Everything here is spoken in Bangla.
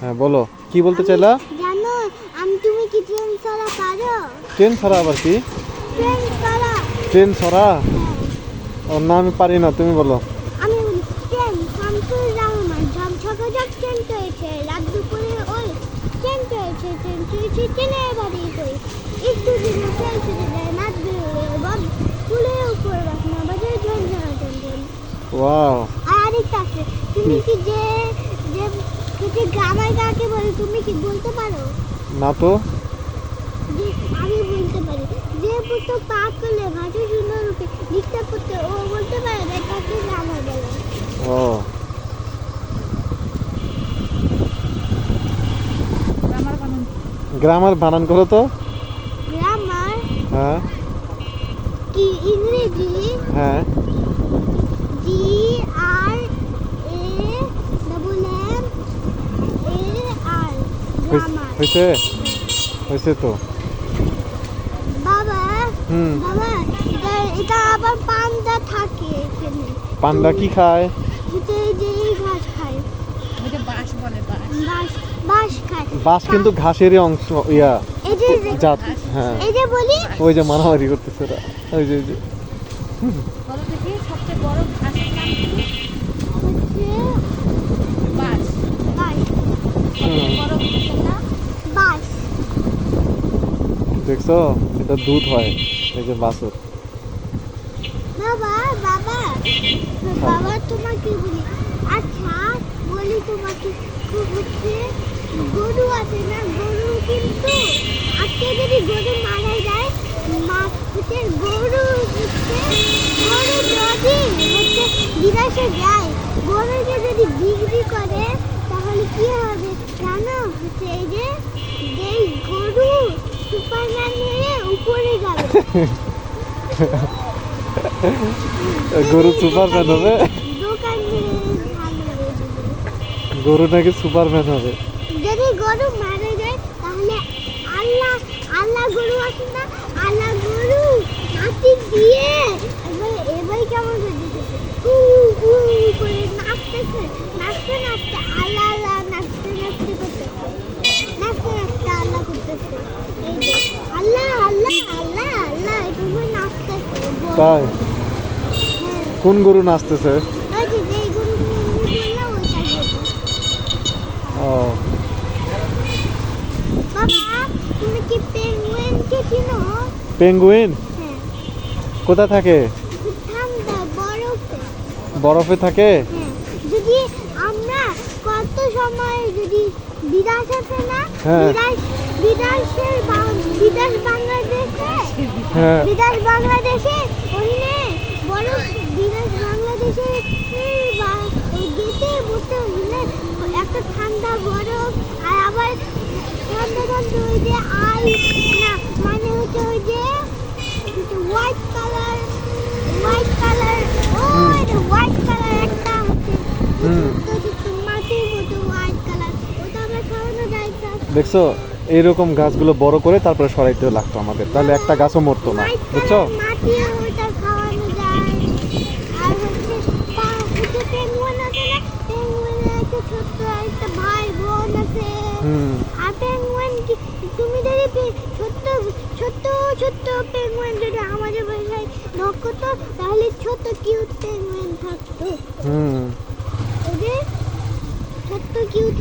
হ্যাঁ বলো, কি বলতে চাইলা? জানো তুমি কি ট্রেন চলা পারো? ট্রেন ছড়া আবার কি? ট্রেন চলা। ট্রেন ছড়া? হ্যাঁ। ওর নাম আমি পারি না, তুমি বলো। আমি বলি ট্রেন শামসুর রহমান ঝকঝক ট্রেন চলেছে, রাত দুপুরে ওই ট্রেন চলেছে, ট্রেনের বাড়ি কই একটু দিনে ট্রেন ছুটে যায়, রাত বেরোলে বদ ফুলের উপর বাসনা বাজে ঝন ঝন ঝন ঝন। ওয়াও। আর আরেকটা আছে, তুমি কি যে যে কিছু গ্রামার কাকে বলে তুমি কি বলতে পারো? না তো। যে আমি বলতে পারি, যে পুত্র পাক করলে ভাষা শূন্য রূপে লিখতে পড়তে ও বলতে পারে না, তাকে গ্রামার বলে। ও গ্রামার বানান করো তো। গ্রামার হ্যাঁ কি ইংরেজি? হ্যাঁ G R A double M A R grammar. হয়েছে হয়েছে তো। বাবা হুম। বাবা এটা আবার পান্ডা থাকে এখানে। পান্ডা কি খায়? এটা যে ঘাস খায়, ওইটা বাঁশ বলে, বাঁশ। ঘাস বাঁশ খায়। বাস কিন্তু ঘাসেরই অংশ, ইয়া এই যে জাত। হ্যাঁ এই যে বলি ওই যে মারামারি করতেছে ওরা, ওই যে বলো দেখি সবচেয়ে বড় ঘাসের নাম কি? হচ্ছে বাঁশ। বাঁশ। সবচেয়ে বড় ঘাসের নাম বাঁশ। দেখছো, এটা দুধ হয়, এই যে বাছুর। বাবা বাবা বাবা তোমাকে বলি, আচ্ছা বলি তোমাকে, হচ্ছে গরু আছে না, গরু কিন্তু আজকে যদি গরু মারা যায়, হচ্ছে গরু যদি হচ্ছে বিদেশে যায়, গরুকে যদি বিক্রি করে তাহলে কি হবে জানো? হচ্ছে এই যে যেই গরু সুপারম্যান হয়ে উপরে যাবে। গরু সুপারম্যান হবে? দোকানে গরু নাকি সুপারম্যান হবে? যদি গরু মারা যায় তাহলে আল্লাহ আল্লাহ গরু আছে না, আল্লাহ গরু নাতি দিয়ে এবার এবার কেমন করে দিতেছে, উ উ করে নাচতেছে, নাচতে নাচতে আল্লাহ আল্লাহ নাচতে নাচতে করতেছে, নাচতে নাচতে আল্লাহ করতেছে, এই যে আল্লাহ আল্লাহ আল্লাহ আল্লাহ এভাবে নাচতেছে। তাই? হ্যাঁ, কোন গরু নাচতেছে? ওই যে যেই গরু বললাম ওইটা গরু। ও বাবা তুমি কি পেঙ্গুইনকে চিনো? পেঙ্গুইন হ্যাঁ, কোথা থাকে? ঠান্ডা বরফে। বরফে থাকে? হ্যাঁ, যদি আমরা কত সময় যদি বিদেশ আছে না, হ্যাঁ। বিদেশ বাংলাদেশে, হ্যাঁ বিদেশ বাংলাদেশে ওখানে বরফ, বিদেশ বাংলাদেশে গেটে বসে ওখানে একটা ঠান্ডা বরফ, আর আবার ঠান্ডা ঠান্ডা ওই যে না মানে হচ্ছে ওই যে হোয়াইট কালার ওই হোয়াইট কালার একটা হচ্ছে হুম। মাটির মতো হোয়াইট কালার, ওটা আমরা খাওয়ানো যায় না। দেখছো, এইরকম গাছগুলো বড় করে তারপরে সরাইতে লাগতো আমাদের, তাহলে একটা গাছও মরতো না, হোয়াইট বুঝছো? কালার মাটি, ওটা খাওয়ানো যায়। আর হচ্ছে হচ্ছে পেঙ্গুইন আছে না, পেঙ্গুইনের একটা ছোট্ট একটা ভাই বোন আছে। হুম। আর পেঙ্গুইন তুমি যদি ছোট্ট ছোট্ট ছোট্ট পেঙ্গুইন যদি আমাদের বাসায় ঢুকতো তাহলে ছোট্ট কিউট পেঙ্গুইন থাকতো, হুম। ওদের ছোট্ট কিউট